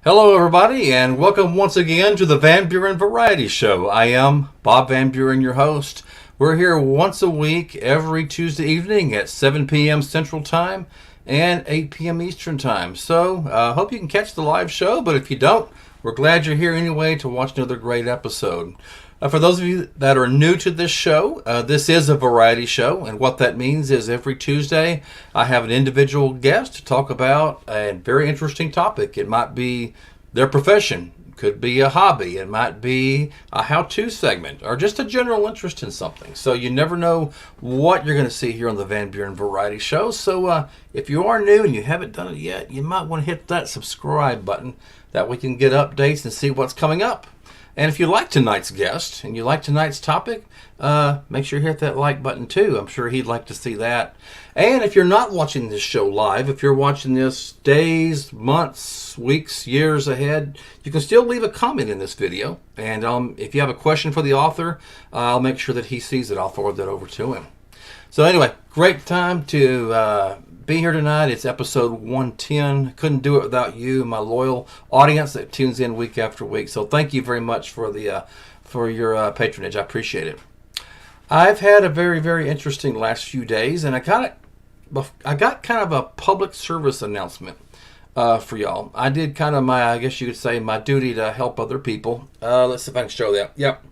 Hello, everybody, and welcome once again to the Van Buren Variety Show. I am Bob Van Buren, your host. We're here once a week, every Tuesday evening at 7 p.m. Central Time and 8 p.m. Eastern Time. So, I hope you can catch the live show, but if you don't, we're glad you're here anyway to watch another great episode. For those of you that are new to this show, this is a variety show, and what that means is every Tuesday I have an individual guest to talk about a very interesting topic. It might be their profession, could be a hobby, it might be a how-to segment, or just a general interest in something. So you never know what you're going to see here on the Van Buren Variety Show. So if you are new and you haven't done it yet, you might want to hit that subscribe button that we can get updates and see what's coming up. And if you like tonight's guest and you like tonight's topic, make sure you hit that like button too. I'm sure he'd like to see that. And if you're not watching this show live, if you're watching this days, months, weeks, years ahead, you can still leave a comment in this video. And if you have a question for the author, I'll make sure that he sees it. I'll forward that over to him. So anyway, great time to be here tonight. It's episode 110. Couldn't do it without you, my loyal audience that tunes in week after week. So thank you very much for your patronage. I appreciate it. I've had a very, very interesting last few days, and I got kind of a public service announcement for y'all. I did kind of I guess you could say, my duty to help other people. Let's see if I can show that. Yep.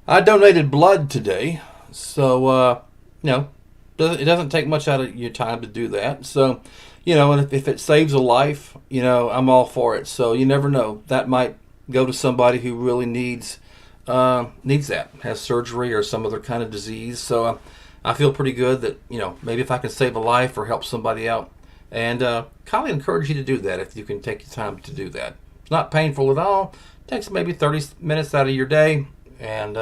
I donated blood today, so it doesn't take much out of your time to do that. So, and if it saves a life, I'm all for it. So you never know. That might go to somebody who really needs that, has surgery or some other kind of disease. So I feel pretty good that, maybe if I can save a life or help somebody out. And kindly encourage you to do that if you can take your time to do that. It's not painful at all. It takes maybe 30 minutes out of your day. And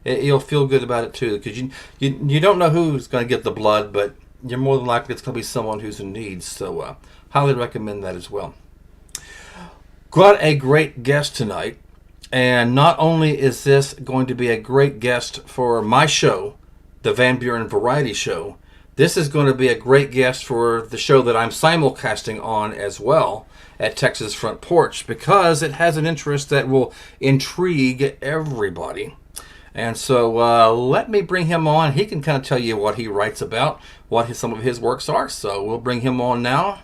you'll feel good about it too, because you don't know who's going to get the blood, but you're more than likely it's going to be someone who's in need. So highly recommend that as well. Got a great guest tonight, and not only is this going to be a great guest for my show, the Van Buren Variety Show, this is going to be a great guest for the show that I'm simulcasting on as well at Texas Front Porch, because it has an interest that will intrigue everybody. And so let me bring him on. He can kind of tell you what he writes about, what some of his works are. So we'll bring him on now.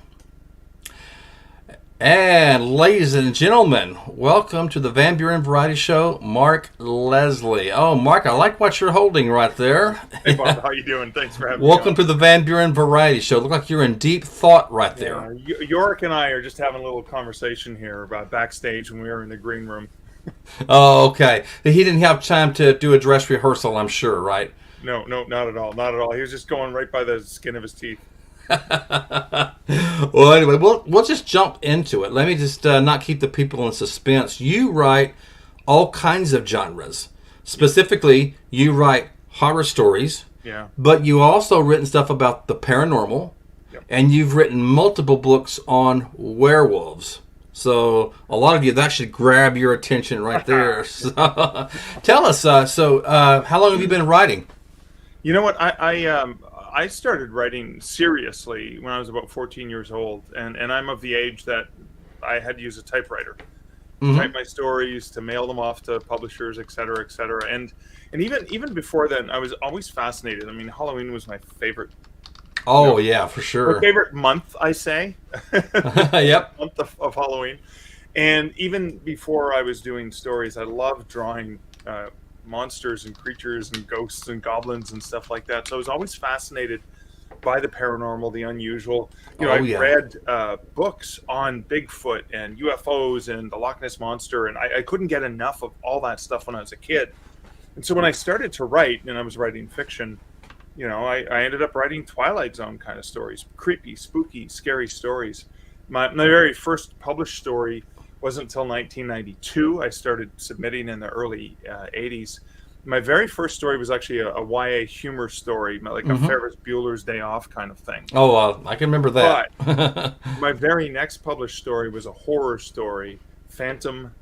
And ladies and gentlemen, welcome to the Van Buren Variety Show, Mark Leslie. Oh, Mark, I like what you're holding right there. Hey, Bob, how you doing? Thanks for having me. Welcome to the Van Buren Variety Show. Look like you're in deep thought right there. York and I are just having a little conversation here about backstage when we were in the green room. Oh, okay. He didn't have time to do a dress rehearsal, I'm sure, right? No, not at all. Not at all. He was just going right by the skin of his teeth. Well, anyway, we'll just jump into it. Let me just not keep the people in suspense. You write all kinds of genres. Specifically, you write horror stories. Yeah. But you also written stuff about the paranormal. Yep. And you've written multiple books on werewolves. So a lot of you, that should grab your attention right there. So, tell us, how long have you been writing? You know what? I started writing seriously when I was about 14 years old, and I'm of the age that I had to use a typewriter to type my stories, to mail them off to publishers, et cetera, et cetera. And even before then, I was always fascinated. I mean, Halloween was my favorite. Oh, yeah, for sure. My favorite month, I say. Yep. Month of Halloween. And even before I was doing stories, I loved drawing monsters and creatures and ghosts and goblins and stuff like that. So I was always fascinated by the paranormal, the unusual. I read books on Bigfoot and UFOs and the Loch Ness Monster, and I couldn't get enough of all that stuff when I was a kid. And so when I started to write, and I was writing fiction, I ended up writing Twilight Zone kind of stories, creepy, spooky, scary stories. My very first published story wasn't until 1992. I started submitting in the early 80s. My very first story was actually a YA humor story, like a Ferris Bueller's Day Off kind of thing. Oh, I can remember that. But my very next published story was a horror story, Phantom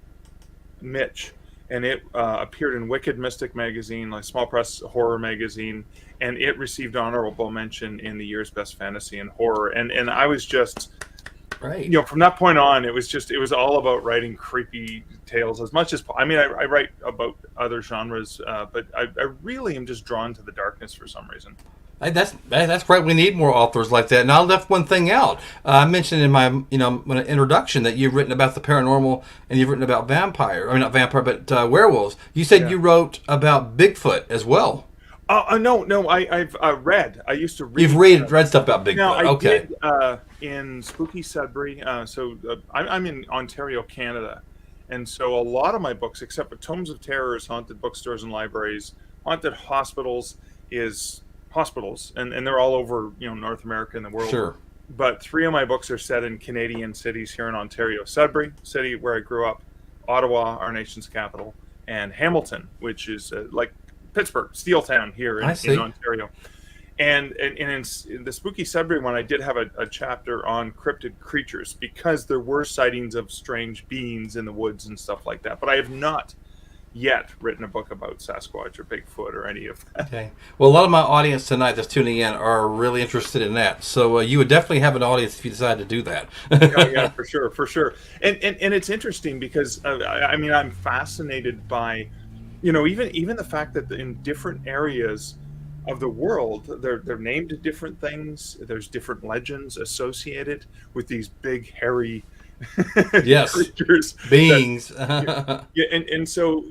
Mitch. And it appeared in Wicked Mystic magazine, like small press horror magazine, and it received honorable mention in the year's best fantasy and horror. And I was just Great. From that point on, it was all about writing creepy tales as much as, I mean, I write about other genres, but I really am just drawn to the darkness for some reason. Hey, that's great. We need more authors like that. And I left one thing out. I mentioned in my my introduction that you've written about the paranormal and you've written about vampire. I mean, not vampire, but werewolves. You said you wrote about Bigfoot as well. No. I've read. I used to read. You've read stuff about Bigfoot. Now, I Okay. did in spooky Sudbury. I'm in Ontario, Canada, and so a lot of my books, except for Tomes of Terrors, Haunted Bookstores and Libraries, Haunted Hospitals, is hospitals, and they're all over North America and the world. Sure. But 3 of my books are set in Canadian cities here in Ontario: Sudbury, city where I grew up, Ottawa, our nation's capital, and Hamilton, which is like Pittsburgh, Steel Town here in Ontario. And in the spooky Sudbury one, I did have a chapter on cryptid creatures because there were sightings of strange beings in the woods and stuff like that. But I have not yet written a book about Sasquatch or Bigfoot or any of that. Okay. Well, a lot of my audience tonight that's tuning in are really interested in that. So you would definitely have an audience if you decide to do that. Yeah, for sure. And it's interesting because I mean, I'm fascinated by even the fact that in different areas of the world, they're named different things. There's different legends associated with these big hairy creatures, beings. And so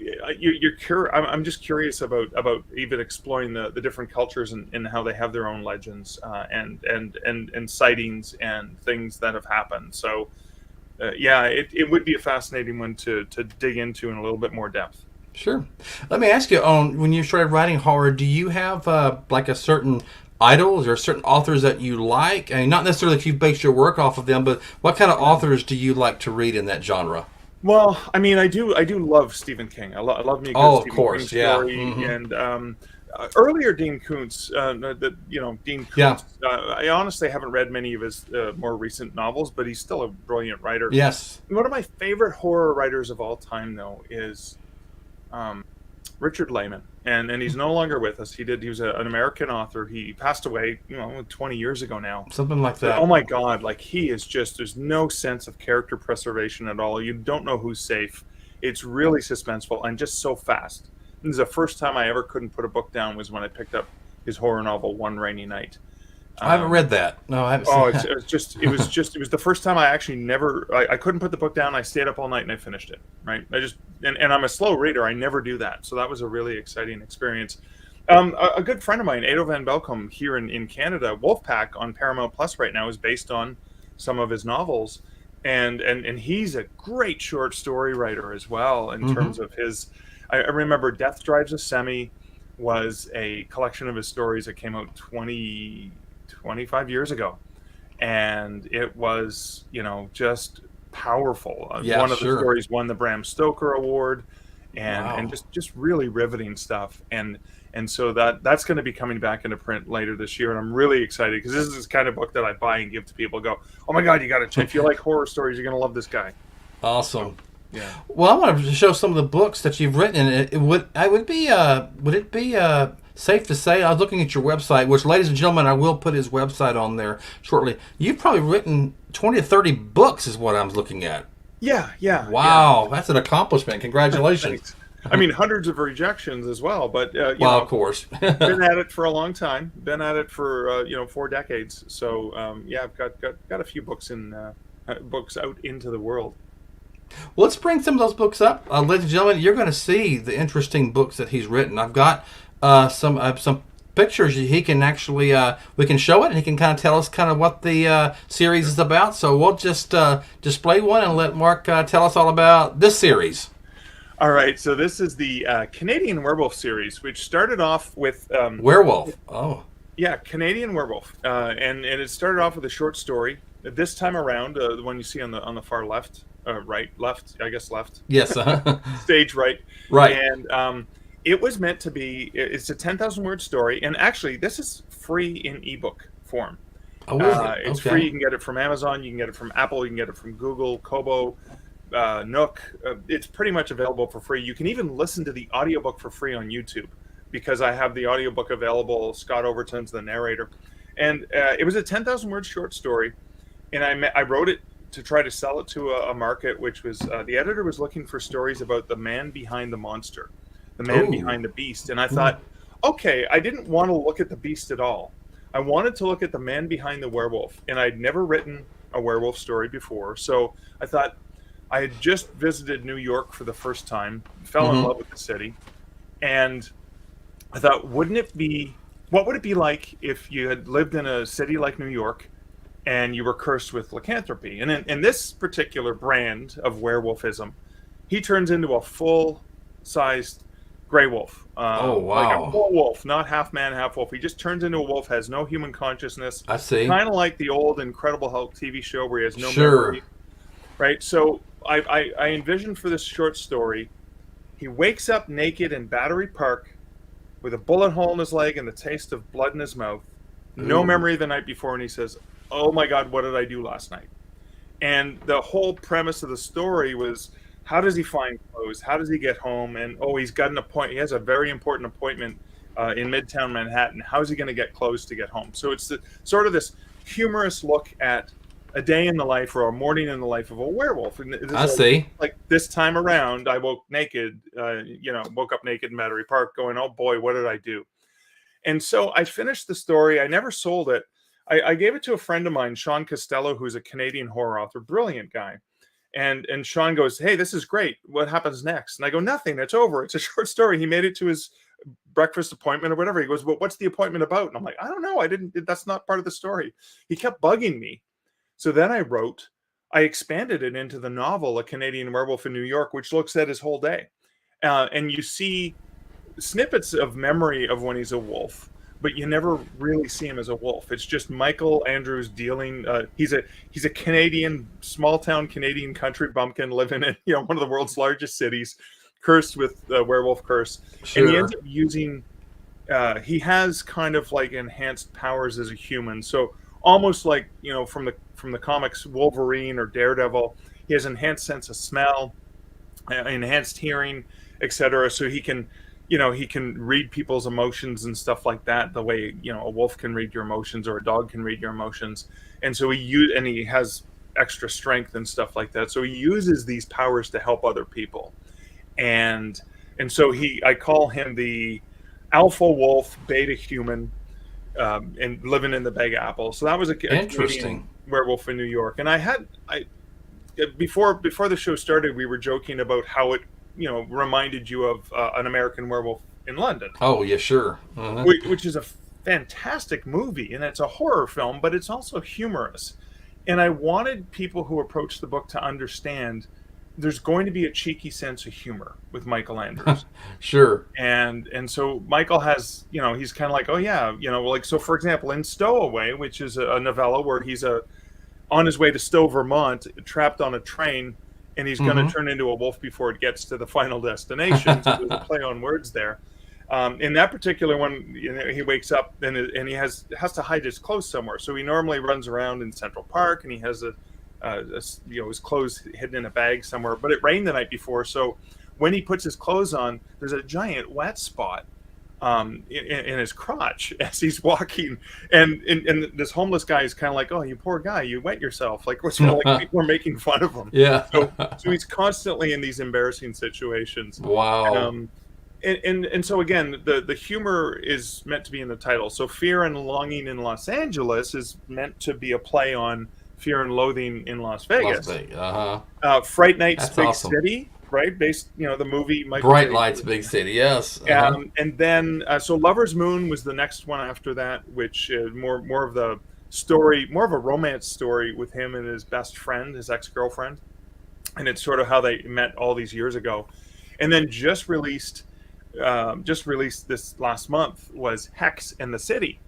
I'm just curious about even exploring the different cultures and how they have their own legends and sightings and things that have happened. So it would be a fascinating one to dig into in a little bit more depth. Sure. Let me ask you, when you started writing horror, do you have like a certain idols or certain authors that you like? I mean, not necessarily if you base your work off of them, but what kind of authors do you like to read in that genre? Well, I mean, I do love Stephen King. I love me a good Stephen King story. Mm-hmm. And earlier Dean Koontz, Dean Koontz. Yeah. I honestly haven't read many of his more recent novels, but he's still a brilliant writer. Yes. One of my favorite horror writers of all time, though, is Richard Lehman, and he's no longer with us. He was an American author. He passed away 20 years ago now, something like that. But, oh my god, like he is just, there's no sense of character preservation at all. You don't know who's safe. It's really suspenseful and just so fast. This is the first time I ever couldn't put a book down was when I picked up his horror novel One Rainy Night. I haven't read that. No, I haven't seen that. It was the first time I actually I couldn't put the book down. I stayed up all night and I finished it. Right. And I'm a slow reader. I never do that. So that was a really exciting experience. A good friend of mine, Ado Van Belkom, here in Canada, Wolfpack on Paramount Plus right now is based on some of his novels. And he's a great short story writer as well in terms of his, I remember Death Drives a Semi was a collection of his stories that came out 25 years ago, and it was just powerful. One of the stories won the Bram Stoker Award, and just really riveting stuff. And so that's going to be coming back into print later this year, and I'm really excited because this is the kind of book that I buy and give to people. Go, oh my god, you got to check. If you like horror stories, you're going to love this guy. Awesome. Yeah. Well, I want to show some of the books that you've written. Would it be safe to say, I was looking at your website, which, ladies and gentlemen, I will put his website on there shortly. You've probably written 20 to 30 books is what I'm looking at. Yeah. Wow, that's an accomplishment. Congratulations. I mean, hundreds of rejections as well, but of course. Been at it for a long time. Been at it for 4 decades. So I've got a few books books out into the world. Well, let's bring some of those books up, ladies and gentlemen. You're going to see the interesting books that he's written. I've got some pictures. He can actually we can show it, and he can kind of tell us kind of what the series is about. So we'll just display one and let Mark tell us all about this series. All right, so this is the Canadian Werewolf series, which started off with Werewolf. Oh, yeah, Canadian Werewolf, and it started off with a short story. This time around, the one you see on the far left, left, yes, stage right, and it was meant to be. It's a 10,000 word story, and actually, this is free in ebook form. Oh, is it? It's free. You can get it from Amazon. You can get it from Apple. You can get it from Google, Kobo. Nook. It's pretty much available for free. You can even listen to the audiobook for free on YouTube because I have the audiobook available. Scott Overton's the narrator. And it was a 10,000 word short story. And I wrote it to try to sell it to a market, which was the editor was looking for stories about the man behind the monster, the man Ooh. behind the beast. And I thought, okay, I didn't want to look at the beast at all. I wanted to look at the man behind the werewolf, and I'd never written a werewolf story before. So I thought, I had just visited New York for the first time, fell in love with the city, and I thought, what would it be like if you had lived in a city like New York and you were cursed with lycanthropy? And in this particular brand of werewolfism, he turns into a full-sized gray wolf. Oh, Like a wow. full wolf, not half man, half wolf. He just turns into a wolf, has no human consciousness. I see. Kind of like the old Incredible Hulk TV show where he has no Sure. memory. Right? So I envisioned for this short story, he wakes up naked in Battery Park with a bullet hole in his leg and the taste of blood in his mouth. No Ooh. memory of the night before, and he says, "Oh my God, what did I do last night?" And the whole premise of the story was, how does he find clothes? How does he get home? And he's got an appointment. He has a very important appointment in Midtown Manhattan. How is he going to get clothes to get home? So it's sort of this humorous look at a day in the life or a morning in the life of a werewolf. And I see. like this time around, I woke naked. Woke up naked in Battery Park, going, "Oh boy, what did I do?" And so I finished the story. I never sold it. I gave it to a friend of mine, Sean Costello, who's a Canadian horror author, brilliant guy. And Sean goes, "Hey, this is great. What happens next?" And I go, "Nothing. It's over. It's a short story." He made it to his breakfast appointment or whatever. He goes, "Well, what's the appointment about?" And I'm like, "I don't know. That's not part of the story." He kept bugging me. So then I expanded it into the novel, A Canadian Werewolf in New York, which looks at his whole day. And you see snippets of memory of when he's a wolf, but you never really see him as a wolf. It's just Michael Andrews dealing. He's a Canadian, small town Canadian country bumpkin living in one of the world's largest cities, cursed with the werewolf curse, and he Sure. ends up using. He has kind of like enhanced powers as a human, so almost like from the comics Wolverine or Daredevil. He has enhanced sense of smell, enhanced hearing, etc. So he can read people's emotions and stuff like that, the way a wolf can read your emotions or a dog can read your emotions. And so he has extra strength and stuff like that. So he uses these powers to help other people. And so I call him the alpha wolf, beta human, and living in the Big Apple. So that was a Canadian werewolf in New York. And before the show started, we were joking about how it reminded you of An American Werewolf in London. Oh, yeah, sure. Which is a fantastic movie, and it's a horror film, but it's also humorous. And I wanted people who approach the book to understand there's going to be a cheeky sense of humor with Michael Andrews. Sure. And so Michael has, he's kind of like, oh yeah, like, so for example, in Stowaway, which is a novella where he's on his way to Stowe, Vermont, trapped on a train, and he's going to turn into a wolf before it gets to the final destination. So there's a play on words there. In that particular one, he wakes up and he has to hide his clothes somewhere. So he normally runs around in Central Park, and he has his clothes hidden in a bag somewhere. But it rained the night before, so when he puts his clothes on, there's a giant wet spot in his crotch as he's walking, and this homeless guy is kind of like, "Oh, you poor guy, you wet yourself." Like, what's like people are making fun of him. Yeah. So he's constantly in these embarrassing situations. Wow. And so again, the humor is meant to be in the title. So Fear and Longing in Los Angeles is meant to be a play on Fear and Loathing in Las Vegas. Fright Night's That's Big awesome. City, right? Based, the movie Bright Lights, Big City. Yes. And then so Lover's Moon was the next one after that, which is more of the story, more of a romance story with him and his best friend, his ex-girlfriend, and it's sort of how they met all these years ago. And then just released this last month was Hex and the City.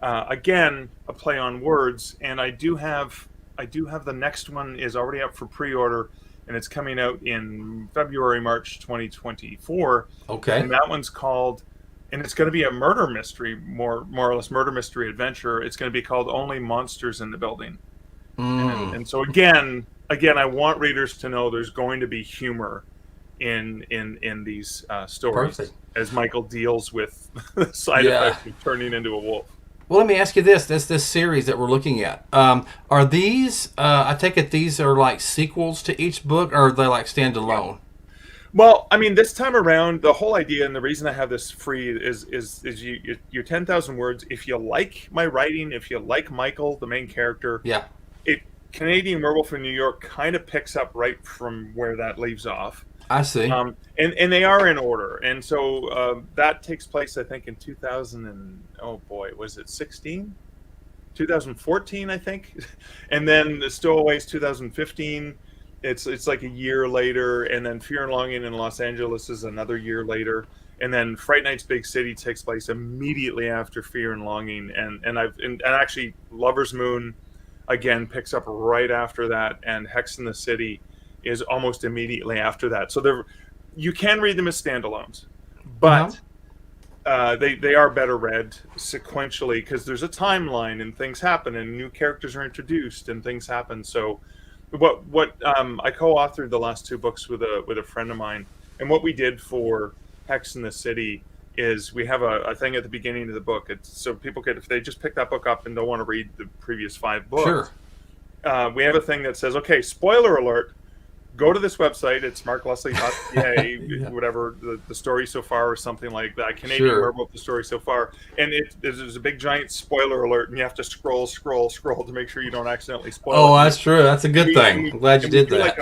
Again, a play on words, and I do have the next one is already up for pre-order, and it's coming out in February, March 2024. Okay. And that one's called, and it's going to be a murder mystery, more or less murder mystery adventure. It's going to be called Only Monsters in the Building. And so again, I want readers to know there's going to be humor in these stories. Perfect. As Michael deals with the side effects of turning into a wolf. Well, let me ask you this: this series that we're looking at, are these? I take it these are like sequels to each book, or are they like standalone? Well, I mean, this time around, the whole idea and the reason I have this free is you're 10,000 words. If you like my writing, if you like Michael, the main character, Yeah, it Canadian Werewolf in New York kind of picks up right from where that leaves off. I see. And they are in order, and so that takes place, I think, in 2000 and oh boy, was it 16? 2014, I think, and then the Stowaways 2015. It's like a year later, and then Fear and Longing in Los Angeles is another year later, and then Fright Night's Big City takes place immediately after Fear and Longing, and actually Lover's Moon again picks up right after that, and Hex in the City is almost immediately after that. So you can read them as standalones, but they are better read sequentially because there's a timeline and things happen and new characters are introduced and things happen. So what I co-authored the last two books with a friend of mine, and what we did for Hex in the City is we have a thing at the beginning of the book. It's so people could, if they just pick that book up and don't want to read the previous 5 books, Sure. we have a thing that says, okay, spoiler alert, go to this website. It's markleslie.ca, Yeah. whatever the story so far or something like that. Canadian Sure. Werewolf, the story so far. And there's a big giant spoiler alert, and you have to scroll to make sure you don't accidentally spoil it. Oh, that's true. That's a good thing. I'm glad you did that.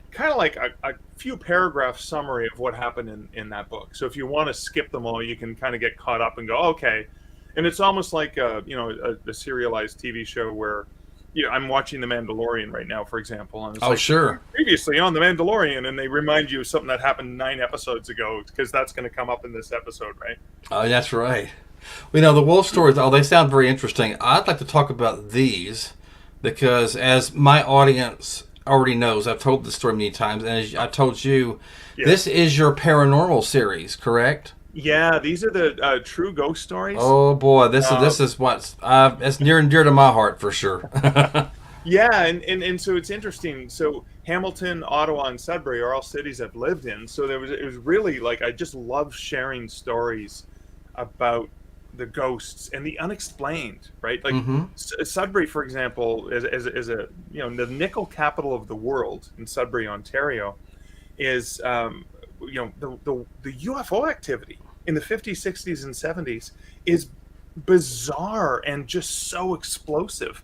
Kind of like a few paragraph summary of what happened in that book. So if you want to skip them all, you can kind of get caught up and go, okay. And it's almost like a serialized TV show where I'm watching The Mandalorian right now, for example. And it's Sure. Previously on The Mandalorian, and they remind you of something that happened 9 episodes ago because that's going to come up in this episode, right? Oh, that's right. The wolf stories, they sound very interesting. I'd like to talk about these because, as my audience already knows, I've told this story many times, and as I told you, this is your paranormal series, correct? Yeah, these are the true ghost stories. Oh boy, this is what's it's near and dear to my heart for sure. Yeah, and so it's interesting. So Hamilton, Ottawa, and Sudbury are all cities I've lived in. So it was really like I just love sharing stories about the ghosts and the unexplained, right? Like Sudbury, for example, is a the nickel capital of the world in Sudbury, Ontario, is the UFO activity in the 50s, 60s, and 70s is bizarre and just so explosive.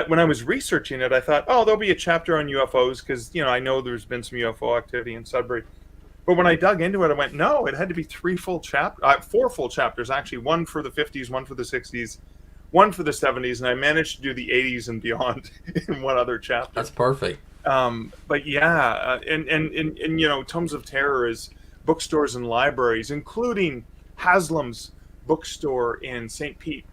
When I was researching it, I thought, there'll be a chapter on UFOs because I know there's been some UFO activity in Sudbury. But when I dug into it, I went, no, it had to be 4 full chapters actually. One for the 50s, one for the 60s, one for the 70s, and I managed to do the 80s and beyond in one other chapter. That's perfect. But yeah, and Tomes of Terror is bookstores and libraries, including Haslam's bookstore in St. Pete,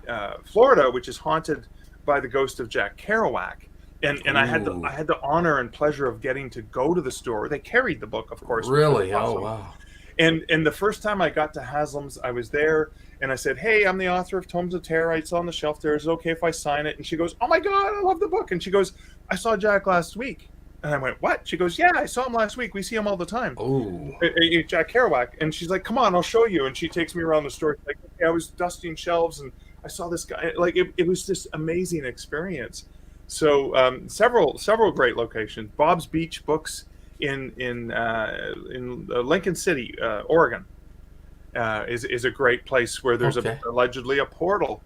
Florida, which is haunted by the ghost of Jack Kerouac. And I had the honor and pleasure of getting to go to the store. They carried the book, of course. Really? Oh, wow. And the first time I got to Haslam's, I was there, and I said, hey, I'm the author of Tomes of Terror. It's on the shelf there. Is it okay if I sign it? And she goes, oh, my God, I love the book. And she goes, I saw Jack last week. And I went, what? She goes, yeah, I saw him last week. We see him all the time. Oh. Jack Kerouac. And she's like, come on, I'll show you. And she takes me around the store. Like, I was dusting shelves, and I saw this guy. Like, it was this amazing experience. So several great locations. Bob's Beach Books in Lincoln City, Oregon, is a great place where there's allegedly a portal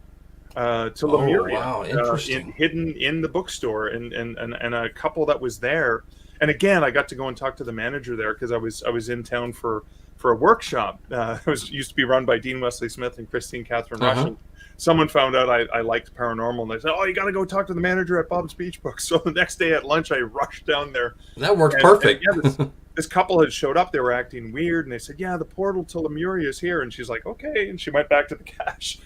to Lemuria, wow, interesting. hidden in the bookstore, and a couple that was there. And again, I got to go and talk to the manager there because I was in town for a workshop. It used to be run by Dean Wesley Smith and Christine Catherine Rush. And someone found out I liked paranormal, and they said, "Oh, you got to go talk to the manager at Bob's Beach Books." So the next day at lunch, I rushed down there. That works perfect. And this couple had showed up. They were acting weird, and they said, "Yeah, the portal to Lemuria is here." And she's like, "Okay," and she went back to the cash.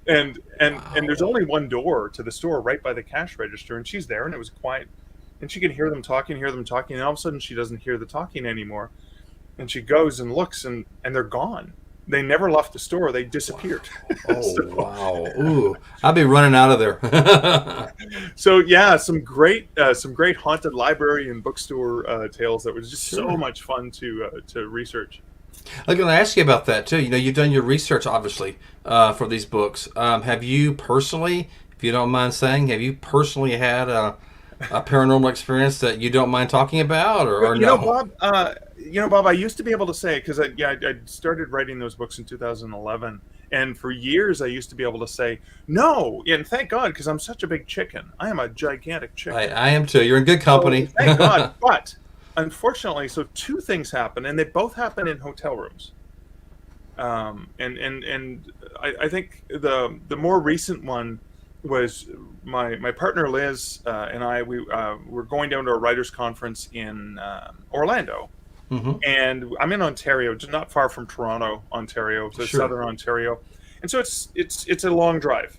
And there's only one door to the store right by the cash register, and she's there, and it was quiet, and she could hear them talking, and all of a sudden she doesn't hear the talking anymore, and she goes and looks, and they're gone. They never left the store. They disappeared. Oh, wow. Ooh, I'll be running out of there. So, yeah, some great haunted library and bookstore tales that was just so much fun to research. I'm going to ask you about that too. You've done your research, obviously, for these books. Have you personally, if you don't mind saying, have you personally had a paranormal experience that you don't mind talking about, or no? Bob. Bob, I used to be able to say, because I started writing those books in 2011, and for years I used to be able to say no, and thank God, because I'm such a big chicken. I am a gigantic chicken. I am too. You're in good company. So, thank God. But unfortunately, so two things happen, and they both happen in hotel rooms. And I think the more recent one was my partner Liz and I. We were going down to a writers' conference in Orlando, and I'm in Ontario, just not far from Toronto, Ontario, so Sure. southern Ontario, and so it's a long drive,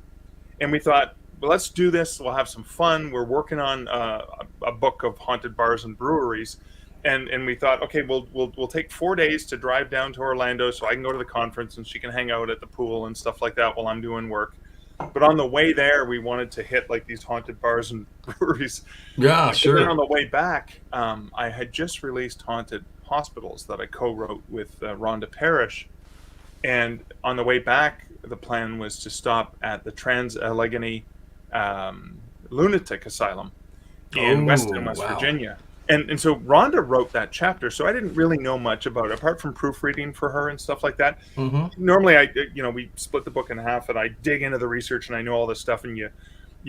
and we thought, well, let's do this. We'll have some fun. We're working on a book of haunted bars and breweries. And we thought, okay, we'll take 4 days to drive down to Orlando so I can go to the conference and she can hang out at the pool and stuff like that while I'm doing work. But on the way there, we wanted to hit like these haunted bars and breweries. Yeah, And sure. then on the way back, I had just released Haunted Hospitals that I co-wrote with Rhonda Parrish. And on the way back, the plan was to stop at the Trans-Allegheny Lunatic Asylum in Weston, West Wow. Virginia. And so Rhonda wrote that chapter, so I didn't really know much about it, apart from proofreading for her and stuff like that. Normally, we split the book in half, and I dig into the research, and I know all this stuff, and you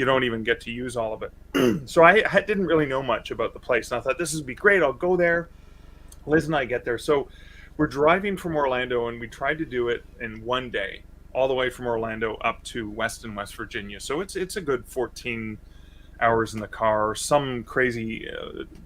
don't even get to use all of it. So I didn't really know much about the place, and I thought, this would be great, I'll go there. Liz and I get there. So we're driving from Orlando, and we tried to do it in one day, all the way from Orlando up to Weston, West Virginia. So it's a good 14 hours in the car, some crazy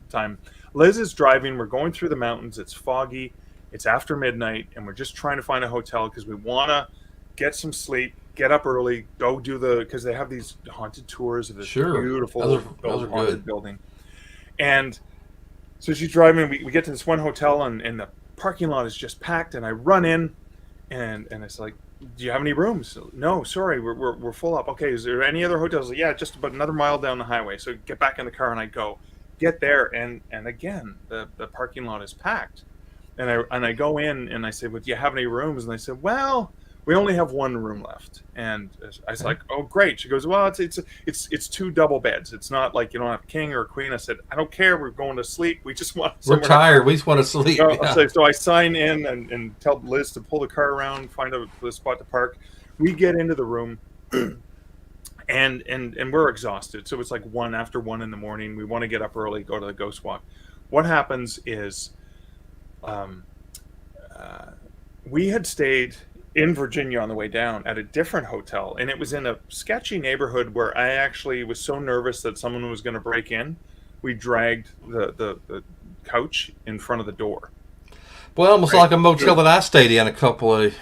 time. Liz is driving. We're going through the mountains. It's foggy. It's after midnight, and we're just trying to find a hotel because we want to get some sleep, get up early, go do because they have these haunted tours of this beautiful Those are haunted good. building. And so she's driving. We get to this one hotel, and the parking lot is just packed. And I run in, and it's like, do you have any rooms? No, sorry, we're full up. Okay, is there any other hotels? Yeah, just about another mile down the highway. So get back in the car, and I get there, and again the parking lot is packed, and I go in and I say, well, do you have any rooms? And they said, well, we only have one room left. And I was like, oh great. She goes, well, it's two double beds. It's not like you don't have a king or a queen. I said, I don't care. We're going to sleep. We just want. We're tired. We just want to sleep. Yeah. So I sign in and tell Liz to pull the car around, find a spot to park. We get into the room, and we're exhausted. So it's like 1 in the morning. We want to get up early, go to the ghost walk. What happens is, we had stayed in Virginia on the way down at a different hotel, and it was in a sketchy neighborhood where I actually was so nervous that someone was going to break in. We dragged the couch in front of the door. Well, almost like a motel that I stayed in a couple of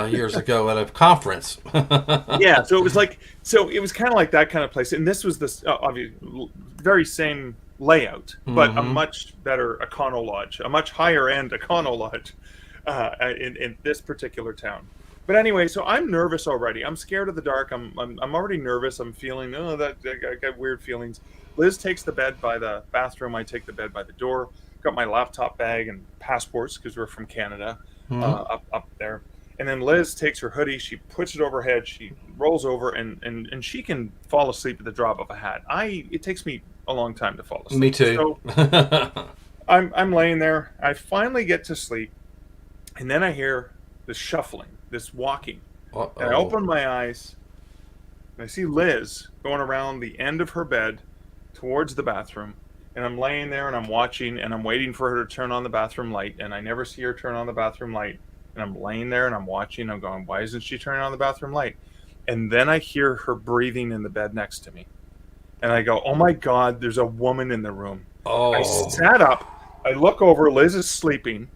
years ago at a conference. Yeah, so it was kind of like that kind of place, and this was this very same layout, but a much better Econo Lodge, a much higher end Econo Lodge in this particular town. But anyway, so I'm nervous already. I'm scared of the dark. I'm already nervous. I'm feeling I got weird feelings. Liz takes the bed by the bathroom. I take the bed by the door. Got my laptop bag and passports because we're from Canada up there. And then Liz takes her hoodie. She puts it over her head. She rolls over and she can fall asleep at the drop of a hat. It takes me a long time to fall asleep. Me too. So I'm laying there. I finally get to sleep, and then I hear this shuffling, this walking. Uh-oh. And I open my eyes, and I see Liz going around the end of her bed towards the bathroom. And I'm laying there, and I'm watching, and I'm waiting for her to turn on the bathroom light, and I never see her turn on the bathroom light. And I'm laying there, and I'm watching. I'm going, why isn't she turning on the bathroom light? And then I hear her breathing in the bed next to me. And I go, oh my God, there's a woman in the room. Oh. I sat up. I look over. Liz is sleeping.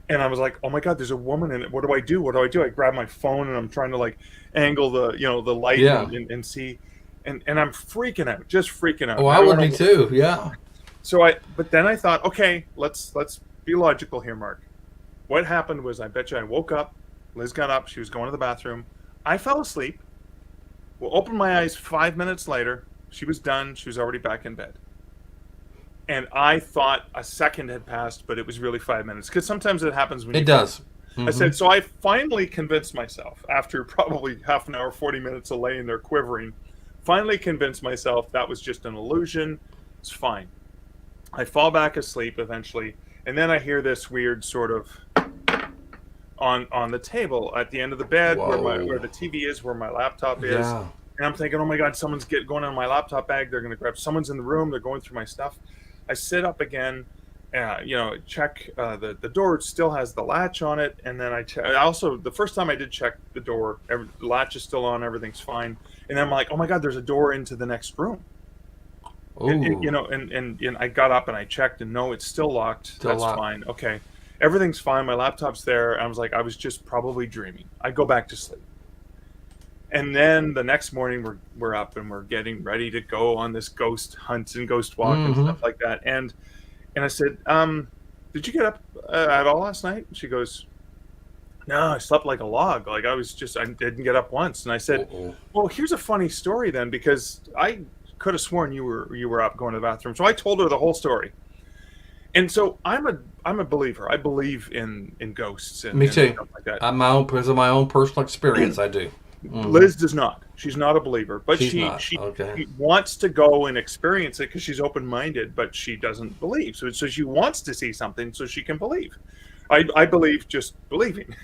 And I was like, oh my God, there's a woman in it. What do I do? I grab my phone, and I'm trying to like angle the light and see. And I'm freaking out, just freaking out. Oh, I would be too. Yeah. But then I thought, okay, let's be logical here, Mark. What happened was, I bet you I woke up. Liz got up. She was going to the bathroom. I fell asleep. Well, opened my eyes 5 minutes later. She was done. She was already back in bed. And I thought a second had passed, but it was really 5 minutes. Because sometimes it happens when it does. I said, so I finally convinced myself, after probably half an hour, 40 minutes of laying there quivering, finally convinced myself that was just an illusion. It's fine. I fall back asleep eventually, and then I hear this weird sort of on the table at the end of the bed where the TV is, where my laptop is. Yeah. And I'm thinking, oh my God, someone's going on my laptop bag. They're going to grab, someone's in the room. They're going through my stuff. I sit up again, check the door still has the latch on it. And then I also, the first time I did check the door, the latch is still on, everything's fine. And then I'm like, oh my God, there's a door into the next room. And I got up and I checked, and no, it's still locked. That's fine. Okay. Everything's fine. My laptop's there. I was like, I was just probably dreaming. I go back to sleep. And then the next morning we're up and we're getting ready to go on this ghost hunt and ghost walk and stuff like that. And I said, did you get up at all last night? And she goes, no, I slept like a log. Like I didn't get up once. And I said, well, here's a funny story then, because I could have sworn you were up going to the bathroom. So I told her the whole story. And so I'm a believer. I believe in ghosts and me too. And stuff like that. Because of my own personal experience, I do. Liz does not. She's not a believer, but she wants to go and experience it because she's open-minded, but she doesn't believe. So she wants to see something so she can believe. I believe just believing.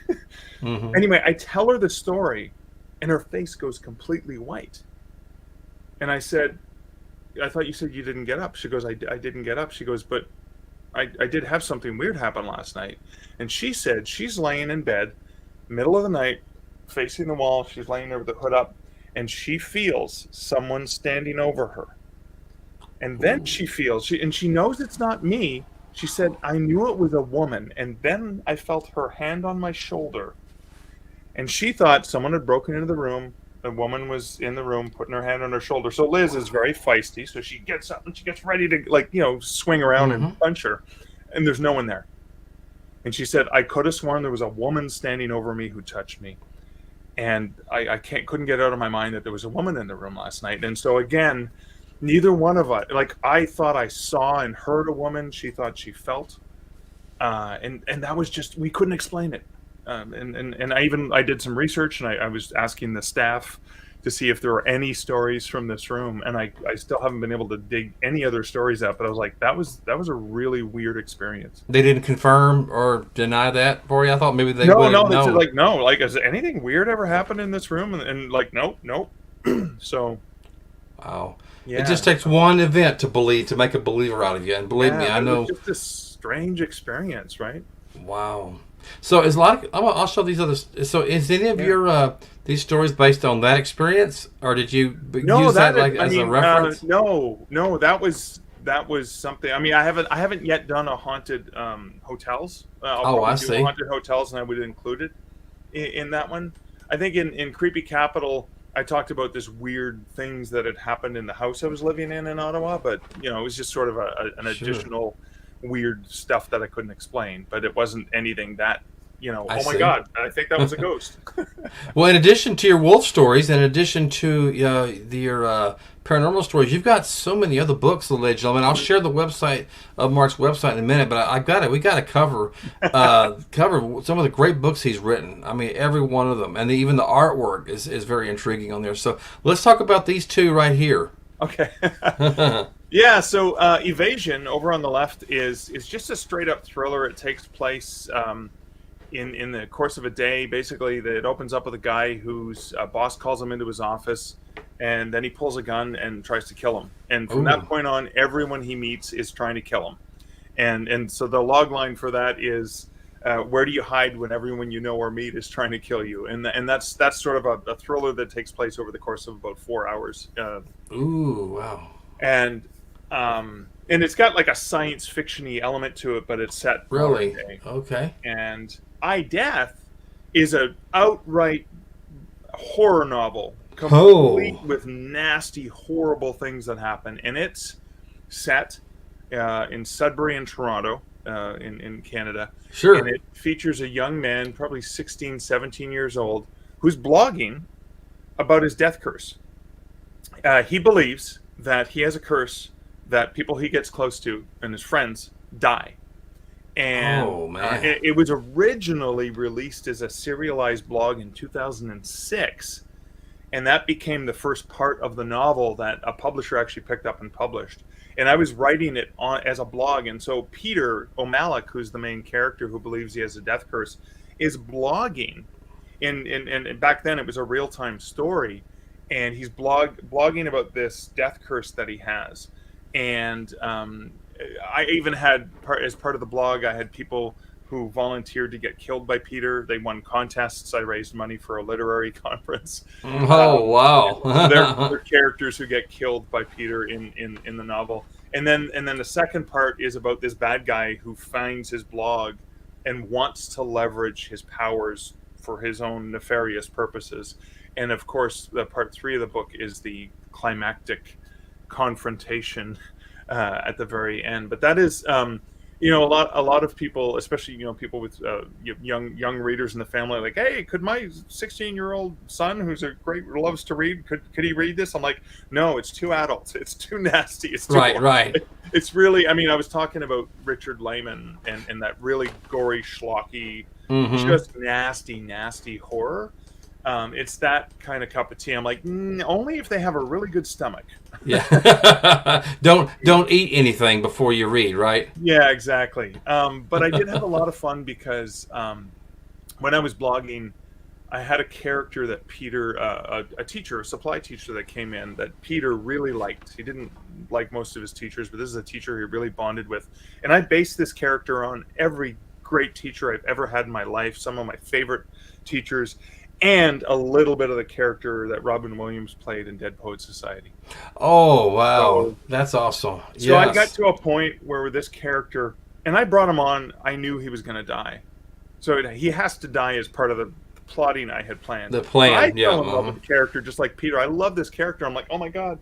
Anyway, I tell her the story, and her face goes completely white. And I said, I thought you said you didn't get up. She goes, I didn't get up. She goes, but I did have something weird happen last night. And she said she's laying in bed, middle of the night, facing the wall. She's laying there with the hood up, and she feels someone standing over her. And then she knows it's not me. She said, I knew it was a woman, and then I felt her hand on my shoulder. And she thought someone had broken into the room. The woman was in the room putting her hand on her shoulder. So Liz is very feisty, so she gets up and she gets ready to swing around and punch her. And there's no one there. And she said, I could have sworn there was a woman standing over me who touched me. And I couldn't get out of my mind that there was a woman in the room last night. And so again, neither one of us, I thought I saw and heard a woman. She thought she felt. And that was just, we couldn't explain it. And I did some research, and I was asking the staff to see if there were any stories from this room, and I still haven't been able to dig any other stories out. But I was like, that was a really weird experience. They didn't confirm or deny that for you? I thought maybe they would. No, they said no. Has anything weird ever happened in this room? And nope. So, wow. Yeah. It just takes one event to make a believer out of you, and believe me, I know. It was just a strange experience, right? Wow. So is I'll show these others. So is any of your these stories based on that experience, or did you use that as a reference? No, that was something. I mean, I haven't yet done a haunted hotels. I see. Haunted hotels, and I would include it in that one. I think in Creepy Capital, I talked about this weird things that had happened in the house I was living in Ottawa, but it was just sort of an additional weird stuff that I couldn't explain, but it wasn't anything that oh my God, I think that was a ghost. Well, in addition to your wolf stories, in addition to your paranormal stories, you've got so many other books, ladies and gentlemen. I'll share the website of Mark's website in a minute, but we got to cover some of the great books he's written. I mean, every one of them, and even the artwork is very intriguing on there. So let's talk about these two right here. Okay. Yeah, so Evasion over on the left is just a straight up thriller. It takes place in the course of a day. Basically, it opens up with a guy whose boss calls him into his office, and then he pulls a gun and tries to kill him. And from that point on, everyone he meets is trying to kill him. And so the log line for that is, where do you hide when everyone you know or meet is trying to kill you? And that's sort of a thriller that takes place over the course of about 4 hours. Ooh, wow. And it's got like a science fiction-y element to it, but it's set really day. Okay. And Death is a outright horror novel, complete with nasty, horrible things that happen, and it's set in Sudbury and Toronto, in Canada. Sure. And it features a young man, probably 16, 17 years old, who's blogging about his death curse. He believes that he has a curse that people he gets close to and his friends die. And Oh man. it was originally released as a serialized blog in 2006, and that became the first part of the novel that a publisher actually picked up and published. And I was writing it as a blog, and so Peter O'Malley, who's the main character who believes he has a death curse, is blogging. And back then it was a real-time story, and he's blogging about this death curse that he has. And I even had as part of the blog, I had people who volunteered to get killed by Peter. They won contests. I raised money for a literary conference. Oh They're wow. characters who get killed by Peter in the novel. And then the second part is about this bad guy who finds his blog and wants to leverage his powers for his own nefarious purposes. And of course, the part 3 of the book is the climactic confrontation at the very end. But that is, a lot of people, especially people with young readers in the family, like, hey, could my 16-year-old son, who's loves to read, could he read this? I'm like, no, it's too adult, it's too nasty, it's too Right. It's really, I mean, I was talking about Richard Lehman and that really gory, schlocky, just nasty horror. It's that kind of cup of tea. I'm like, only if they have a really good stomach. Yeah. don't eat anything before you read, right? Yeah, exactly. But I did have a lot of fun because when I was blogging, I had a character that Peter, a teacher, a supply teacher that came in that Peter really liked. He didn't like most of his teachers, but this is a teacher he really bonded with. And I based this character on every great teacher I've ever had in my life, some of my favorite teachers, and a little bit of the character that Robin Williams played in Dead Poets Society. Oh wow. So, That's awesome. so I got Yes. to a point where this character, and I brought him on, I knew he was going to die. So he has to die as part of the plotting I had planned. The But I plan, yeah. fell in love with the character just like Peter. I love this character. I'm like, oh my God,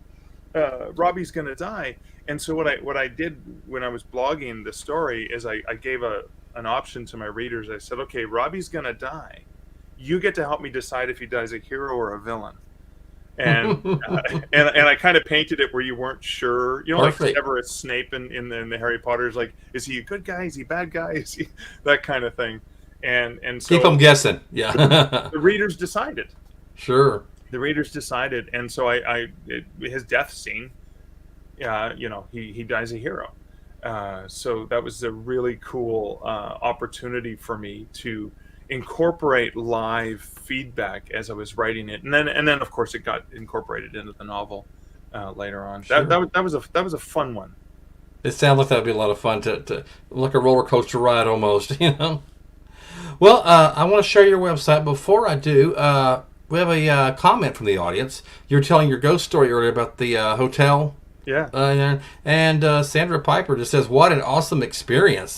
Robbie's going to die. And so what I did when I was blogging the story is I gave an option to my readers. I said, okay, Robbie's going to die. You get to help me decide if he dies a hero or a villain. And and I kind of painted it where you weren't sure, like Perfect. Severus Snape in the Harry Potter's, like, is he a good guy? Is he a bad guy? Is he that kind of thing? And Keep them so guessing. Yeah. the readers decided. Sure. The readers decided, and so his death scene, he dies a hero. So that was a really cool opportunity for me to incorporate live feedback as I was writing it, and then of course it got incorporated into the novel later on. Sure. That was a fun one. It sounds like that'd be a lot of fun to like a roller coaster ride almost. Well, I want to share your website. Before I do, we have a comment from the audience. You were telling your ghost story earlier about the hotel. Yeah. And Sandra Piper just says, "What an awesome experience!"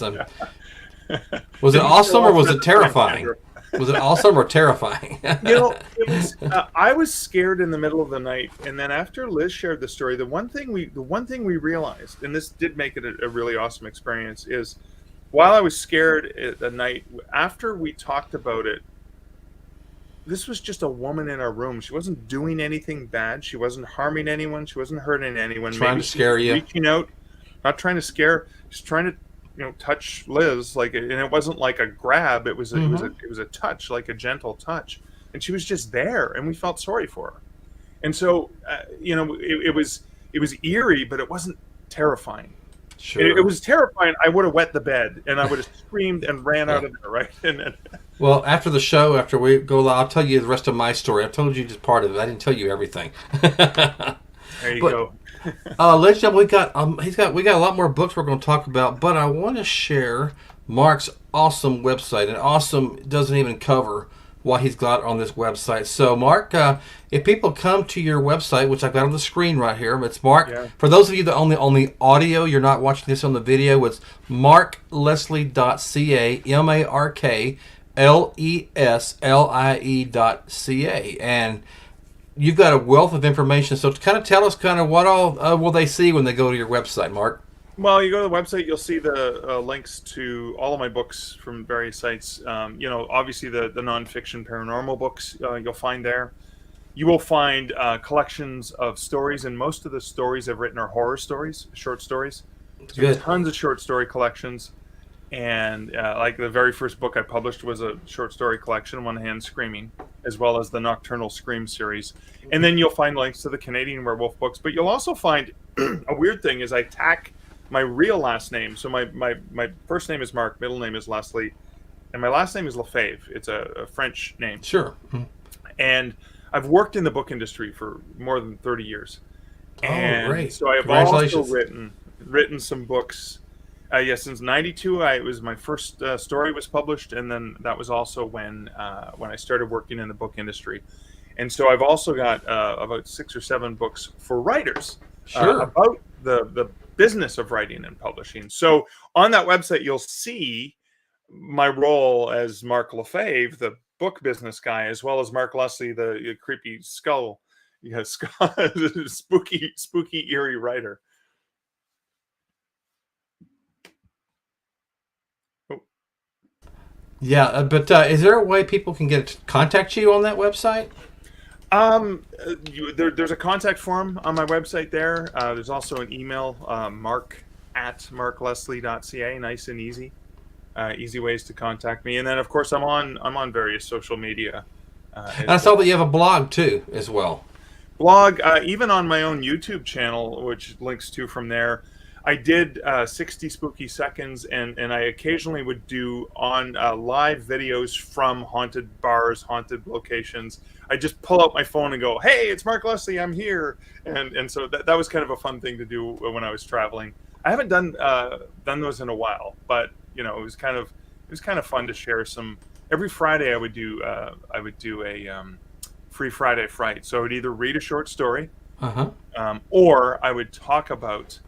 Was it Didn't awesome show or up was at it the time, terrifying? Sandra. Was it awesome or terrifying? It was. I was scared in the middle of the night, and then after Liz shared the story, the one thing we realized, and this did make it a really awesome experience, is while I was scared at the night, after we talked about it, this was just a woman in our room. She wasn't doing anything bad. She wasn't harming anyone. She wasn't hurting anyone. Trying to she scare was you. reaching out, not trying to scare, just trying to touch Liz, like, and it wasn't like a grab. It was a touch, like a gentle touch, and she was just there, and we felt sorry for her. And so, it was eerie, but it wasn't terrifying. Sure. It was terrifying. I would have wet the bed, and I would have screamed and ran out of there, right? And Well, after the show, after we go live, I'll tell you the rest of my story. I told you just part of it. I didn't tell you everything. there you go. Ladies and gentlemen, we got a lot more books we're going to talk about, but I want to share Mark's awesome website. And awesome doesn't even cover what he's got on this website. So, Mark, if people come to your website, which I've got on the screen right here, it's Mark. Yeah. For those of you that only on the audio, you're not watching this on the video, it's markleslie.ca, markleslie.ca, and you've got a wealth of information. So, to kind of tell us kind of what all will they see when they go to your website, Mark? Well, you go to the website, you'll see the links to all of my books from various sites. Obviously the nonfiction paranormal books you'll find there. You will find collections of stories, and most of the stories I've written are horror stories, short stories. So Good. tons of short story collections. And like the very first book I published was a short story collection, One Hand Screaming, as well as the Nocturnal Scream series. And then you'll find links to the Canadian Werewolf books. But you'll also find a weird thing is I tack my real last name. So my first name is Mark, middle name is Leslie, and my last name is Lefebvre. It's a French name. Sure. And I've worked in the book industry for more than 30 years. And great. so I have also written some books. Since '92, it was my first story was published, and then that was also when I started working in the book industry. And so I've also got about 6 or 7 books for writers about the business of writing and publishing. So on that website, you'll see my role as Mark Lefebvre, the book business guy, as well as Mark Leslie, the creepy spooky, eerie writer. Yeah, but is there a way people can contact you on that website? There's a contact form on my website there. There's also an email, mark@markleslie.ca. Nice and easy. Easy ways to contact me. And then, of course, I'm on various social media. And I saw that you have a blog, too, as well. Blog, even on my own YouTube channel, which links to from there. I did 60 Spooky Seconds, and I occasionally would do on live videos from haunted bars, haunted locations. I just pull out my phone and go, "Hey, it's Mark Leslie, I'm here," and so that was kind of a fun thing to do when I was traveling. I haven't done those in a while, but it was kind of fun to share some. Every Friday I would do a free Friday Fright. So I would either read a short story, or I would talk about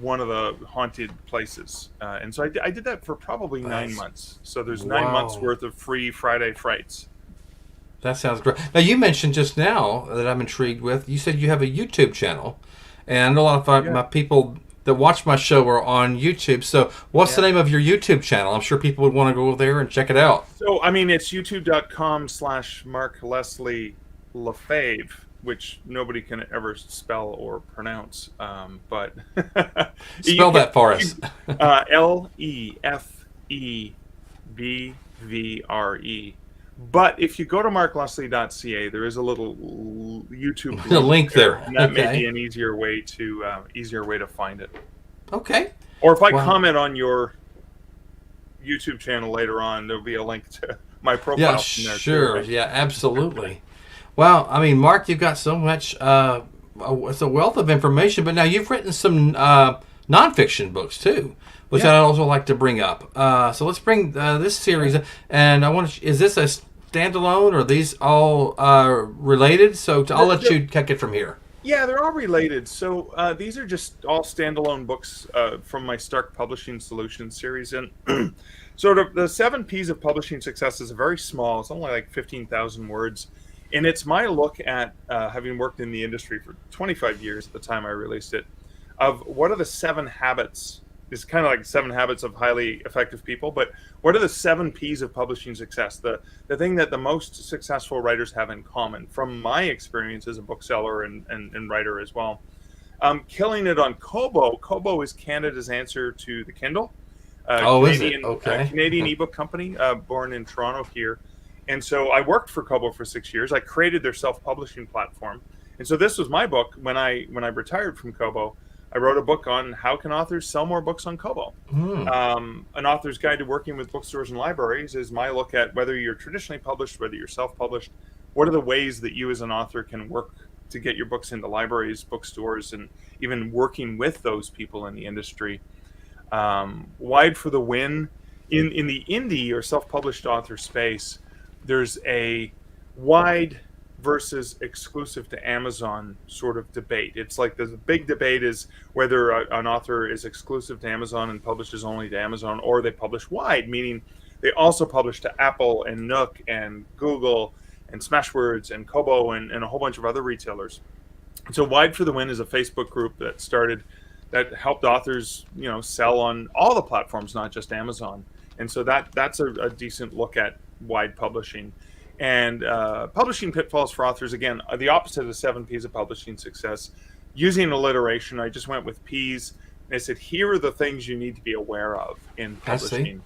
one of the haunted places, and so I did that for probably 9 months. So there's 9 months worth of free Friday Frights. That sounds great. Now, you mentioned just now that I'm intrigued with, you said you have a YouTube channel, and I know a lot of my people that watch my show are on YouTube. So what's the name of your YouTube channel? I'm sure people would want to go there and check it out. So, I mean, it's youtube.com/Mark Leslie Lefebvre, which nobody can ever spell or pronounce, but spell that for us. Lefebvre. But if you go to markleslie.ca, there is a little YouTube link there, and that may be an easier way to find it. Okay. Or if I comment on your YouTube channel later on, there'll be a link to my profile from there. Sure. Too. Yeah, absolutely. Wow. I mean, Mark, you've got so much. It's a wealth of information. But now you've written some nonfiction books too, which I'd also like to bring up. So let's bring this series. And I want to. Is this a standalone, or are these all related? So I'll let you kick it from here. Yeah, they're all related. So these are just all standalone books from my Stark Publishing Solutions series. And sort of the 7 P's of publishing success is very small. It's only like 15,000 words. And it's my look at, having worked in the industry for 25 years at the time I released it, of what are the 7 habits. It's kind of like 7 habits of highly effective people, but what are the 7 P's of publishing success? The thing that the most successful writers have in common, from my experience as a bookseller and writer as well. Killing it on Kobo. Kobo is Canada's answer to the Kindle. Canadian, is it? Okay. Canadian ebook company, born in Toronto here. And so I worked for Kobo for 6 years. I created their self-publishing platform. And so this was my book. When I retired from Kobo, I wrote a book on how can authors sell more books on Kobo. An Author's Guide to Working with Bookstores and Libraries is my look at whether you're traditionally published, whether you're self-published, what are the ways that you as an author can work to get your books into libraries, bookstores, and even working with those people in the industry. Wide for the Win. In the indie or self-published author space, there's a wide versus exclusive to Amazon sort of debate. It's like the big debate is whether an author is exclusive to Amazon and publishes only to Amazon, or they publish wide, meaning they also publish to Apple and Nook and Google and Smashwords and Kobo and a whole bunch of other retailers. So Wide for the Win is a Facebook group that helped authors, sell on all the platforms, not just Amazon. And so that's a decent look at wide publishing. And publishing pitfalls for authors, again, the opposite of the 7 P's of publishing success. Using alliteration, I just went with P's. I said, here are the things you need to be aware of in I see. publishing.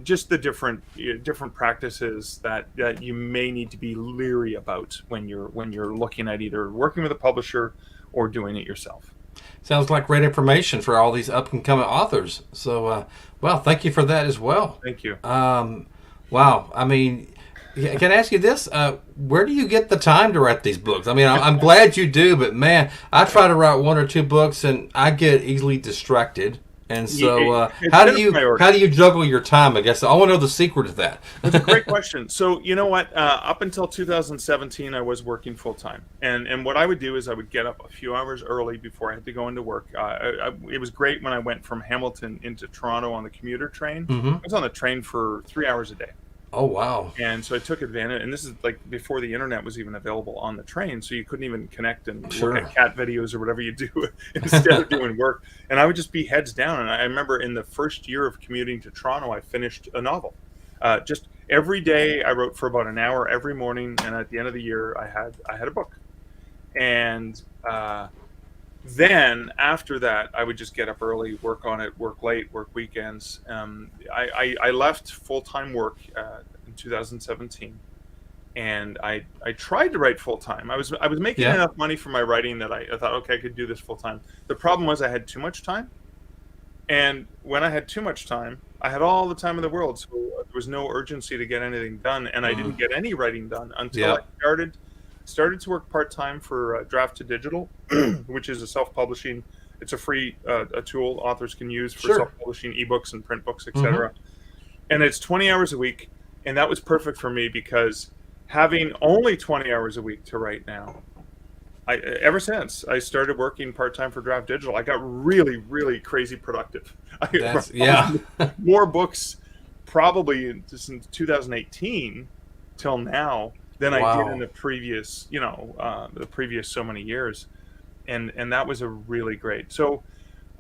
Just the different practices that you may need to be leery about when you're looking at either working with a publisher or doing it yourself. Sounds like great information for all these up and coming authors. So, well, thank you for that as well. Thank you. Wow. I mean, can I ask you this? Where do you get the time to write these books? I mean, I'm glad you do, but man, I try to write 1 or 2 books and I get easily distracted. And so, how do you juggle your time? I guess I want to know the secret to that. That's a great question. So, you know what? Up until 2017, I was working full time, and what I would do is I would get up a few hours early before I had to go into work. It was great when I went from Hamilton into Toronto on the commuter train. Mm-hmm. I was on the train for 3 hours a day. Oh, wow. And so I took advantage, and this is like before the internet was even available on the train, so you couldn't even connect and look at cat videos or whatever you do instead of doing work. And I would just be heads down. And I remember in the first year of commuting to Toronto, I finished a novel. Just every day I wrote for about an hour every morning, and at the end of the year I had a book. And then after that, I would just get up early, work on it, work late, work weekends. I left full-time work in 2017, and I tried to write full-time. I was making enough money for my writing that I thought, okay, I could do this full-time. The problem was I had too much time, and when I had too much time, I had all the time in the world, so there was no urgency to get anything done, and I didn't get any writing done until I started to work part-time for Draft to Digital, which is a self-publishing. It's a free a tool authors can use for self-publishing ebooks and print books, etc. Mm-hmm. And it's 20 hours a week, and that was perfect for me because having only 20 hours a week to write now, ever since I started working part-time for Draft Digital, I got really, really crazy productive. More books probably since 2018 till now than I did in the previous, the previous so many years. And that was a really great. So,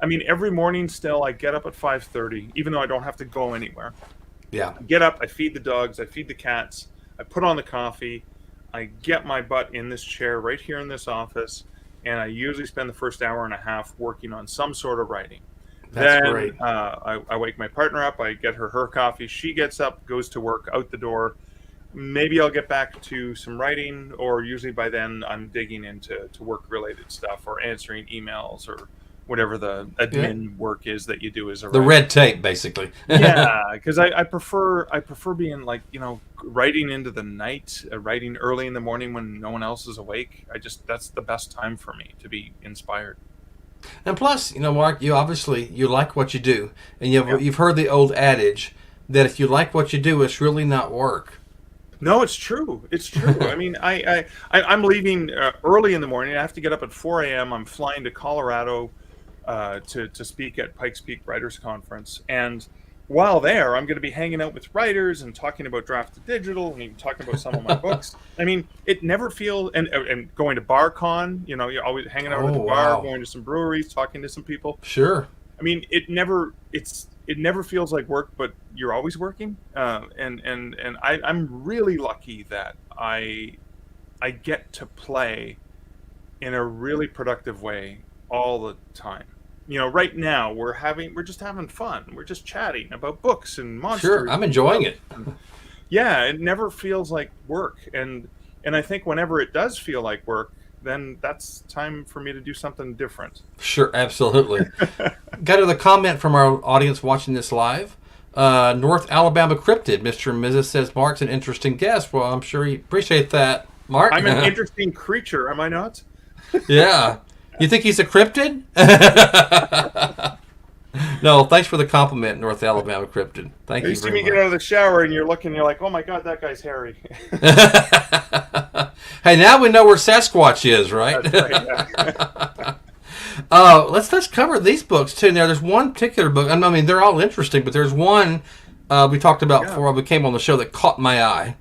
I mean, every morning still I get up at 5:30, even though I don't have to go anywhere. Yeah. I get up, I feed the dogs, I feed the cats, I put on the coffee, I get my butt in this chair right here in this office, and I usually spend the first hour and a half working on some sort of writing. That's great. I wake my partner up, I get her coffee, she gets up, goes to work, out the door. Maybe I'll get back to some writing, or usually by then I'm digging into work-related stuff or answering emails or whatever the admin work is that you do as a writer. The red tape, basically. Yeah, because I prefer being writing into the night, writing early in the morning when no one else is awake. That's the best time for me to be inspired. And plus, Mark, you like what you do, and you've heard the old adage that if you like what you do, it's really not work. No, it's true. It's true. I mean, I'm leaving early in the morning. I have to get up at 4 a.m. I'm flying to Colorado to speak at Pikes Peak Writers Conference. And while there, I'm going to be hanging out with writers and talking about Draft to Digital and even talking about some of my books. I mean, it never feels... And going to BarCon, you're always hanging out at the bar, going to some breweries, talking to some people. Sure. I mean, it never feels like work, but you're always working. And I'm really lucky that I get to play in a really productive way all the time. Right now we're just having fun. We're just chatting about books and monsters. Sure, I'm enjoying it. Yeah, it never feels like work. And I think whenever it does feel like work, then that's time for me to do something different. Sure, absolutely. Got another comment from our audience watching this live. North Alabama Cryptid, Mr. and Mrs. says, Mark's an interesting guest. Well, I'm sure you appreciate that, Mark. I'm an interesting creature, am I not? Yeah. You think he's a cryptid? No, thanks for the compliment, North Alabama Cryptid. Thank you very much. You see me get out of the shower and you're like, oh my God, that guy's hairy. Hey, now we know where Sasquatch is, right? That's right, yeah. Let's cover these books, too. Now, there's one particular book. I mean, they're all interesting, but there's one we talked about before we came on the show that caught my eye.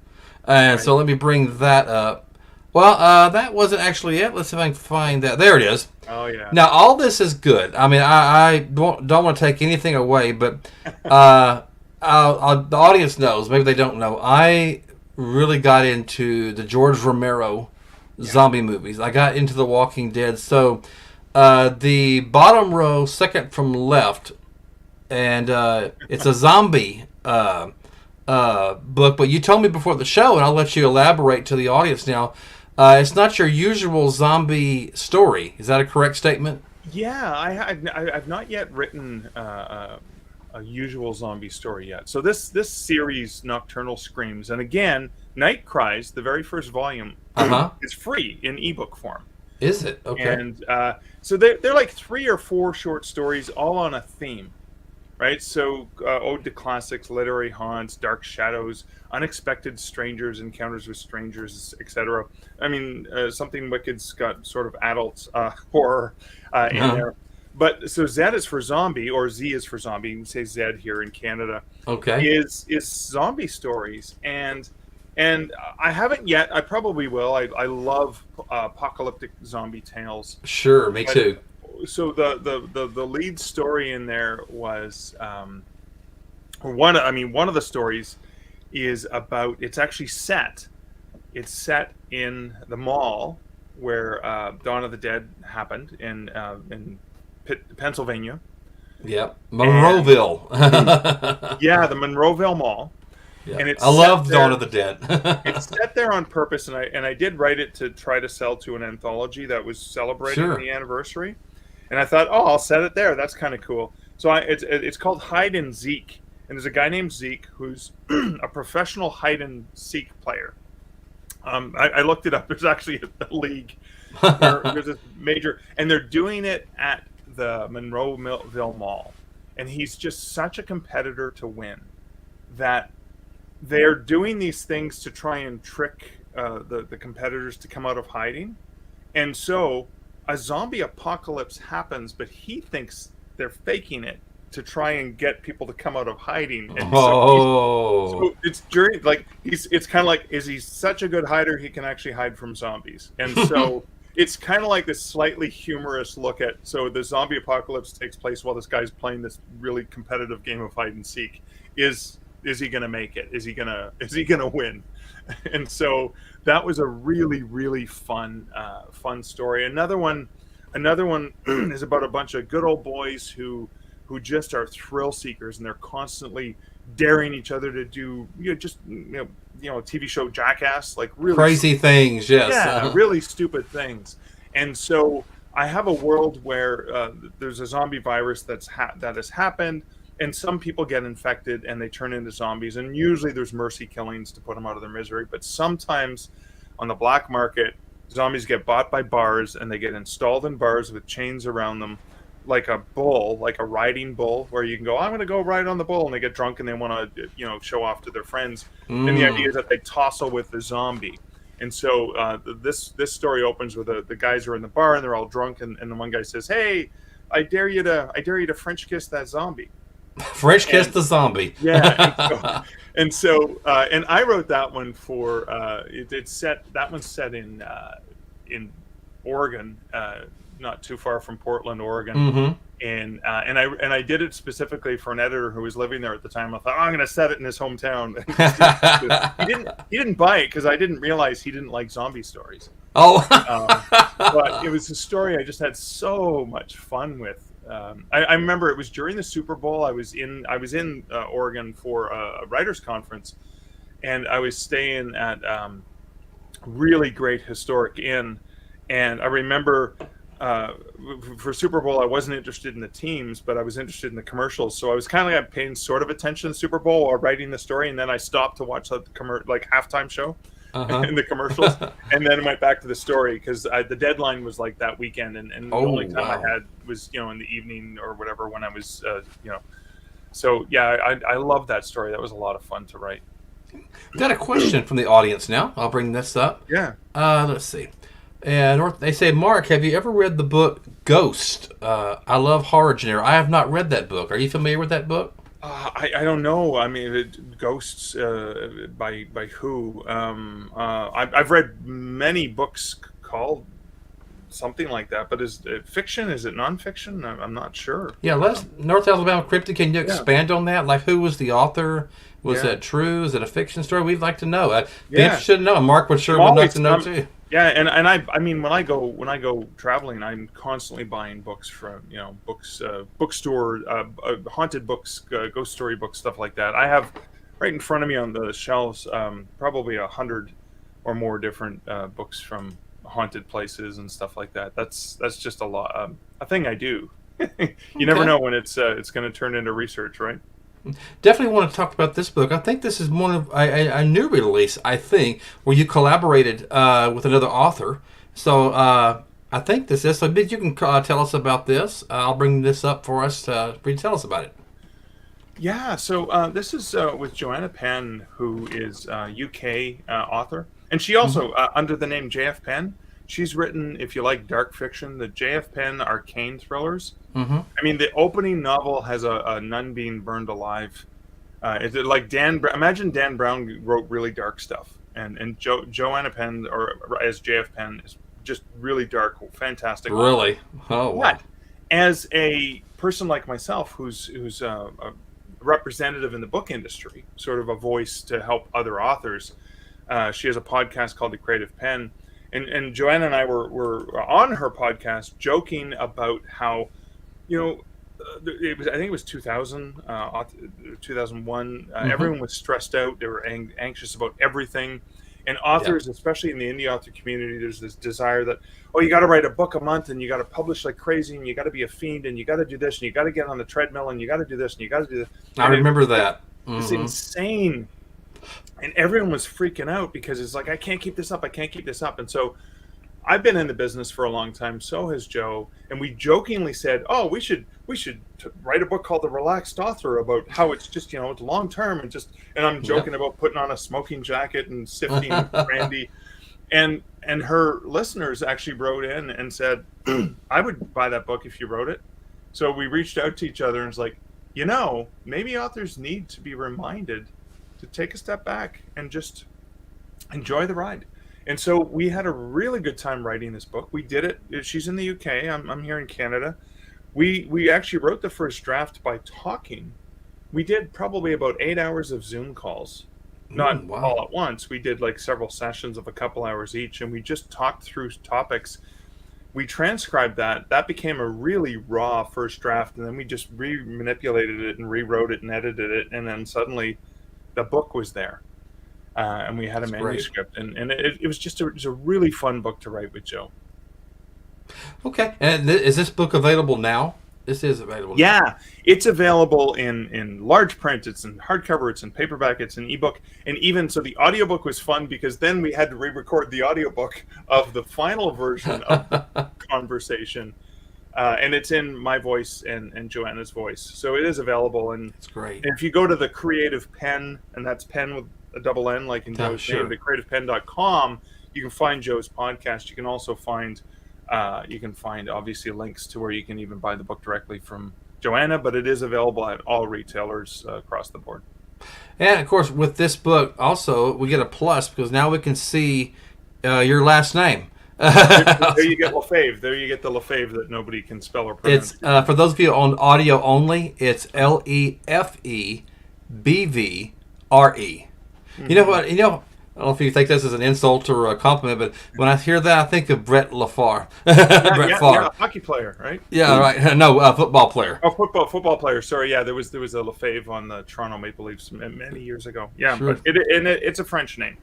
And so let me bring that up. Well, that wasn't actually it. Let's see if I can find that. There it is. Oh, yeah. Now, all this is good. I mean, I don't want to take anything away, but the audience knows. Maybe they don't know. I really got into the George Romero zombie movies. I got into The Walking Dead. So The bottom row, second from left, and it's a zombie book. But you told me before the show, and I'll let you elaborate to the audience now. It's not your usual zombie story. Is that a correct statement? Yeah, I've not yet written a usual zombie story yet. So this series, Nocturnal Screams, and again, Night Cries, the very first volume, is free in ebook form. Is it? Okay. And so they're like 3 or 4 short stories, all on a theme, right? So Ode to Classics, Literary Haunts, Dark Shadows, Unexpected Strangers, Encounters with Strangers, etc. I mean, Something Wicked's got sort of adult horror in there. But so Z is for zombie, or Z is for zombie. We say Z here in Canada. Okay. Is zombie stories, and I haven't yet. I probably will. I love apocalyptic zombie tales. Sure, me too. So the lead story in there was one of the stories is about. It's actually set. It's set in the mall where Dawn of the Dead happened in Pennsylvania. Yeah, Monroeville. Yeah, the Monroeville Mall. Yeah. And it's I love Dawn of the Dead. It's set there on purpose, and I did write it to try to sell to an anthology that was celebrating the anniversary. And I thought, I'll set it there. That's kind of cool. So it's called Hide and Seek, and there's a guy named Zeke who's a professional hide and seek player. I looked it up. There's actually a league. There's this major, and they're doing it at the Monroeville Mall, and he's just such a competitor to win that they're doing these things to try and trick the competitors to come out of hiding. And so a zombie apocalypse happens, but he thinks they're faking it to try and get people to come out of hiding. And so it's during, like, it's kind of like, is he such a good hider he can actually hide from zombies? And so it's kind of like this slightly humorous look at, so the zombie apocalypse takes place while this guy's playing this really competitive game of hide and seek. Is he going to make it? Is he going to win? And so that was a really, really fun story. Another one is about a bunch of good old boys who just are thrill seekers, and they're constantly daring each other to do TV show Jackass, like really crazy things. Yes. Yeah, really stupid things. And so I have a world where there's a zombie virus that has happened, and some people get infected and they turn into zombies, and usually there's mercy killings to put them out of their misery. But sometimes on the black market, zombies get bought by bars, and they get installed in bars with chains around them, like a bull, like a riding bull, where you can go, I'm going to go ride on the bull, and they get drunk and they want to, show off to their friends. And the idea is that they tussle with the zombie. And so this story opens with the guys are in the bar and they're all drunk, and the one guy says, "Hey, I dare you to French kiss that zombie." French kiss the zombie. Yeah. And I wrote that one for that one's set in Oregon, not too far from Portland, Oregon. Mm-hmm. And I did it specifically for an editor who was living there at the time. I thought, I'm going to set it in his hometown. He didn't buy it because I didn't realize he didn't like zombie stories. Oh, but it was a story I just had so much fun with. I remember it was during the Super Bowl. I was in Oregon for a writers' conference, and I was staying at really great historic inn. And I remember for Super Bowl, I wasn't interested in the teams, but I was interested in the commercials. So I was kind of like paying sort of attention to the Super Bowl while writing the story, and then I stopped to watch the halftime show in the commercials, and then went back to the story because the deadline was like that weekend, and the only time I had was in the evening or whatever when I was So yeah, I love that story. That was a lot of fun to write. Got a question from the audience now. I'll bring this up. Yeah. Let's see. And they say, Mark, have you ever read the book Ghost? I love horror genre. I have not read that book. Are you familiar with that book? I don't know. I mean, Ghosts by who? I've read many books called something like that, but is it fiction? Is it nonfiction? I'm not sure. Yeah, North Alabama Cryptid. Can you expand on that? Like, who was the author? Was that true? Is it a fiction story? We'd like to know. I'd be interested to know. Mark would sure would like to know too. Yeah, and I mean when I go traveling, I'm constantly buying books from bookstore, haunted books, ghost story books, stuff like that. I have right in front of me on the shelves probably 100 or more different books from haunted places and stuff like that. That's just a lot, a thing I do. You never Okay. know when it's going to turn into research, right? Definitely want to talk about this book. I think this is one of a new release, I think, where you collaborated with another author. So I think this is. So, Big, you can tell us about this. I'll bring this up for us for you to tell us about it. Yeah, so this is with Joanna Penn, who is a UK author, and she Mm-hmm. also, under the name JF Penn, she's written, if you like dark fiction, the JF Penn arcane thrillers. Mm-hmm. I mean, the opening novel has a nun being burned alive. Is it like Imagine Dan Brown wrote really dark stuff, and Joanna Penn, or as JF Penn, is just really dark, fantastic author. Really? Oh, wow. But as a person like myself, who's a representative in the book industry, sort of a voice to help other authors, she has a podcast called The Creative Pen, and Joanna and I were on her podcast joking about how, you know, I think it was 2000, 2001. Mm-hmm. Everyone was stressed out. They were anxious about everything. And Yeah. authors, especially in the indie author community, there's this desire that, oh, you got to write a book a month, and you got to publish like crazy, and you got to be a fiend, and you got to do this, and you got to get on the treadmill, and you got to do this, and you got to do this. I And remember like that. this Mm-hmm. insane, and everyone was freaking out because it's like, I can't keep this up. I can't keep this up. And so I've been in the business for a long time. So has Joe, and we jokingly said, "Oh, we should write a book called The Relaxed Author about how it's just it's long term and just." And I'm Yep. joking about putting on a smoking jacket and sifting brandy, and her listeners actually wrote in and said, "I would buy that book if you wrote it." So we reached out to each other and it's like, maybe authors need to be reminded to take a step back and just enjoy the ride. And so we had a really good time writing this book. We did it. She's in the UK. I'm here in Canada. We actually wrote the first draft by talking. We did probably about 8 hours of Zoom calls, not Wow. all at once. We did like several sessions of a couple hours each, and we just talked through topics. We transcribed that. That became a really raw first draft, and then we just manipulated it and rewrote it and edited it, and then suddenly the book was there, and we had a That's great. manuscript, and it was just it was a really fun book to write with Joe. Okay. And is this book available now? This is available now. Yeah, it's available in large print, it's in hardcover, it's in paperback, it's in ebook, and even so the audiobook was fun because then we had to re-record the audiobook of the final version of the conversation, and it's in my voice and Joanna's voice, so it is available. And That's great. if you go to the Creative Pen, and that's pen with a double N like in Oh, Joe's name, sure. thecreativepen.com, you can find Joe's podcast. You can also find obviously links to where you can even buy the book directly from Joanna, but it is available at all retailers across the board. And of course, with this book, also we get a plus because now we can see your last name. There you get Lefebvre. There you get the Lefebvre that nobody can spell or It's pronounce. for those of you on audio only. It's Lefebvre. You know what? I don't know if you think this is an insult or a compliment, but when I hear that, I think of Brett Lafar. Brett Yeah, Favre. hockey player, right? Yeah, right. No, football player. Oh, football player. Sorry, yeah, there was a Lefebvre on the Toronto Maple Leafs many years ago. Yeah, Sure. but it's a French name.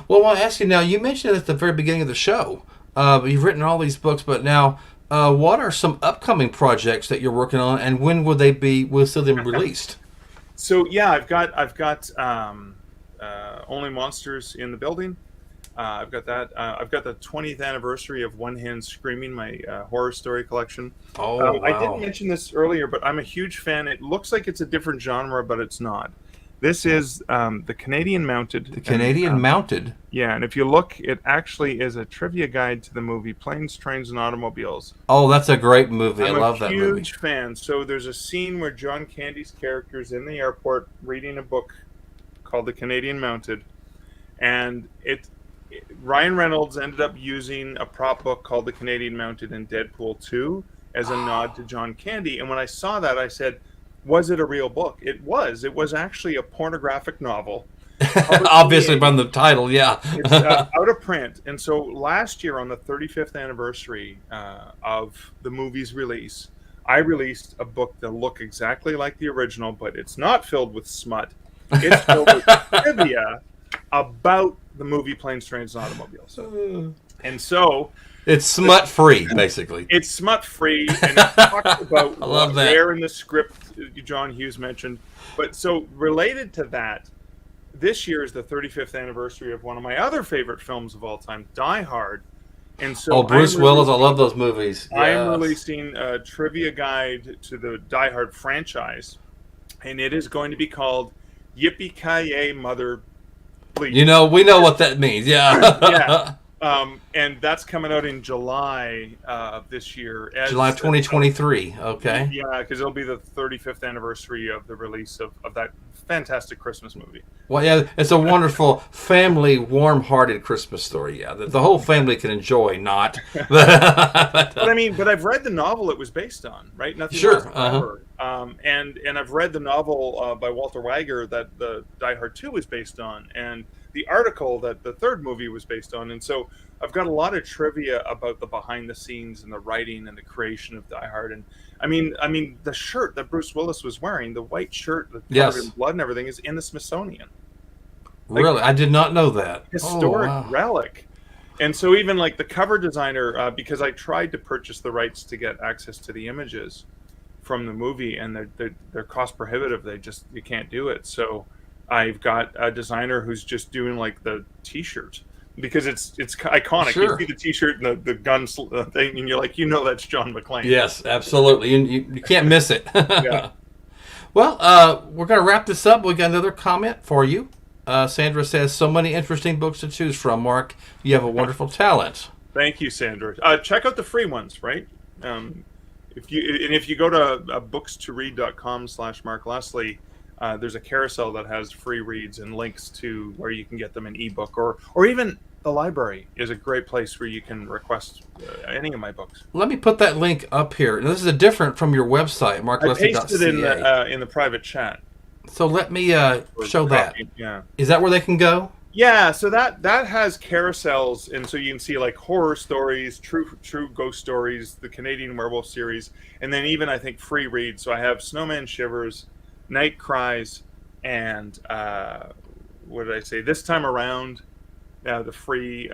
Well, I want to ask you now. You mentioned at the very beginning of the show, you've written all these books, but now, what are some upcoming projects that you're working on, and when will they be? Will see them released? So yeah, I've got Only Monsters in the Building. I've got that. I've got the 20th anniversary of One Hand Screaming, my horror story collection. Oh, I didn't wow. mention this earlier, but I'm a huge fan. It looks like it's a different genre, but it's not. This is the Canadian Mounted. The Canadian Mounted. Yeah, and if you look, it actually is a trivia guide to the movie Planes, Trains, and Automobiles. Oh, that's a great movie. I I'm love a that movie. huge fan. So there's a scene where John Candy's character is in the airport reading a book called The Canadian Mounted, and Ryan Reynolds ended up using a prop book called The Canadian Mounted in Deadpool 2 as a nod to John Candy. And when I saw that, I said, was it a real book? It was. It was actually a pornographic novel Obviously, from the title, yeah. It's out of print. And so last year, on the 35th anniversary of the movie's release, I released a book that looked exactly like the original, but it's not filled with smut. It's filled with trivia about the movie Planes, Trains, and Automobiles. And so it's smut free, basically. It's smut free, and it talks about I love that. where in the script John Hughes mentioned. But so related to that, this year is the 35th anniversary of one of my other favorite films of all time, Die Hard. And so Bruce Willis, I love those movies. I'm releasing a trivia guide to the Die Hard franchise, and it is going to be called Yippee-Ki-Yay Mother Bleep. We know what that means, yeah. And that's coming out in July of this year. July 2023, okay. Yeah, because it'll be the 35th anniversary of the release of that fantastic Christmas movie. Well, yeah, it's a wonderful family, warm-hearted Christmas story. Yeah, that the whole family can enjoy. Not, but I've read the novel it was based on, right? Nothing. Sure. And I've read the novel by Walter Wager that the Die Hard 2 was based on, and the article that the third movie was based on, and so I've got a lot of trivia about the behind the scenes and the writing and the creation of Die Hard. And I mean, the shirt that Bruce Willis was wearing, the white shirt, the covered in blood and everything, is in the Smithsonian. Really, I did not know that. Historic relic. And so even like the cover designer, because I tried to purchase the rights to get access to the images from the movie, and they're cost prohibitive. You can't do it. So I've got a designer who's just doing like the T-shirt, because it's iconic. Sure. You see the T-shirt and the gun thing, and you're like, that's John McClane. Yes, absolutely. You can't miss it. Yeah. Well, we're going to wrap this up. We got another comment for you. Sandra says, so many interesting books to choose from, Mark. You have a wonderful talent. Thank you, Sandra. Check out the free ones, right? If you go to bookstoread.com/Mark Leslie, there's a carousel that has free reads and links to where you can get them in ebook, or even the library is a great place where you can request any of my books. Let me put that link up here. Now, this is different from your website, markleslie.ca. I pasted it in the private chat. So let me show that. Yeah. Is that where they can go? Yeah, so that has carousels, and so you can see like horror stories, true ghost stories, the Canadian Werewolf series, and then even I think free reads. So I have Snowman Shivers, Night Cries, and what did I say? This Time Around, the free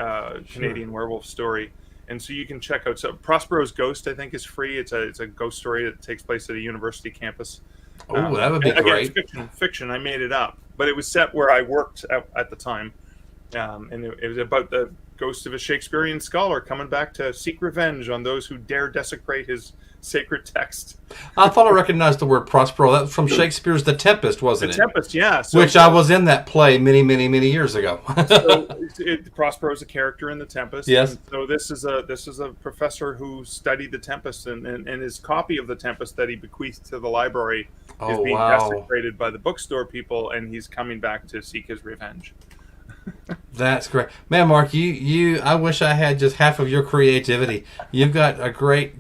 Canadian Werewolf story. And so you can check out. So Prospero's Ghost, I think, is free. It's a ghost story that takes place at a university campus. Oh, that would be great. Fiction. I made it up, but it was set where I worked at the time, and it was about the ghost of a Shakespearean scholar coming back to seek revenge on those who dare desecrate his sacred text. I thought I recognized the word Prospero. That was from Shakespeare's The Tempest, wasn't it? The Tempest, yeah. Which I was in that play many, many, many years ago. So Prospero is a character in The Tempest. Yes. So this is a professor who studied The Tempest, and his copy of The Tempest that he bequeathed to the library is being desecrated by the bookstore people, and he's coming back to seek his revenge. That's great, man. Mark, you I wish I had just half of your creativity. You've got a great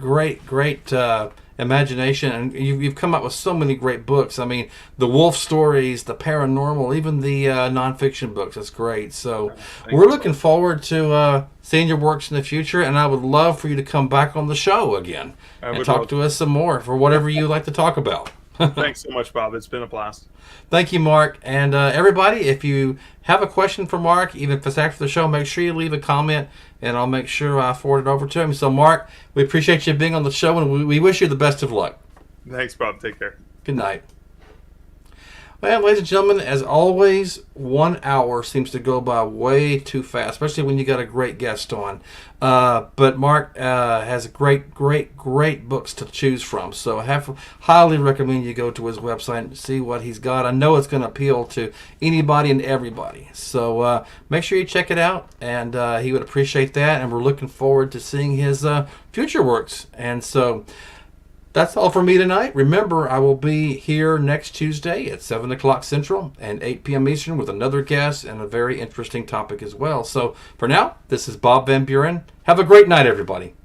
imagination, and you've come up with so many great books. I mean, the wolf stories, the paranormal, even the nonfiction books. That's great. So we're looking forward to seeing your works in the future, and I would love for you to come back on the show again and talk to us some more for whatever you like to talk about. Thanks so much, Bob. It's been a blast. Thank you, Mark. And everybody, if you have a question for Mark, even if it's after the show, make sure you leave a comment, and I'll make sure I forward it over to him. So, Mark, we appreciate you being on the show, and we wish you the best of luck. Thanks, Bob. Take care. Good night. Well, ladies and gentlemen, as always, 1 hour seems to go by way too fast, especially when you got a great guest on. But Mark has great books to choose from. So I highly recommend you go to his website and see what he's got. I know it's going to appeal to anybody and everybody. So make sure you check it out, and he would appreciate that. And we're looking forward to seeing his future works. And so that's all for me tonight. Remember, I will be here next Tuesday at 7 o'clock Central and 8 p.m. Eastern with another guest and a very interesting topic as well. So for now, this is Bob Van Buren. Have a great night, everybody.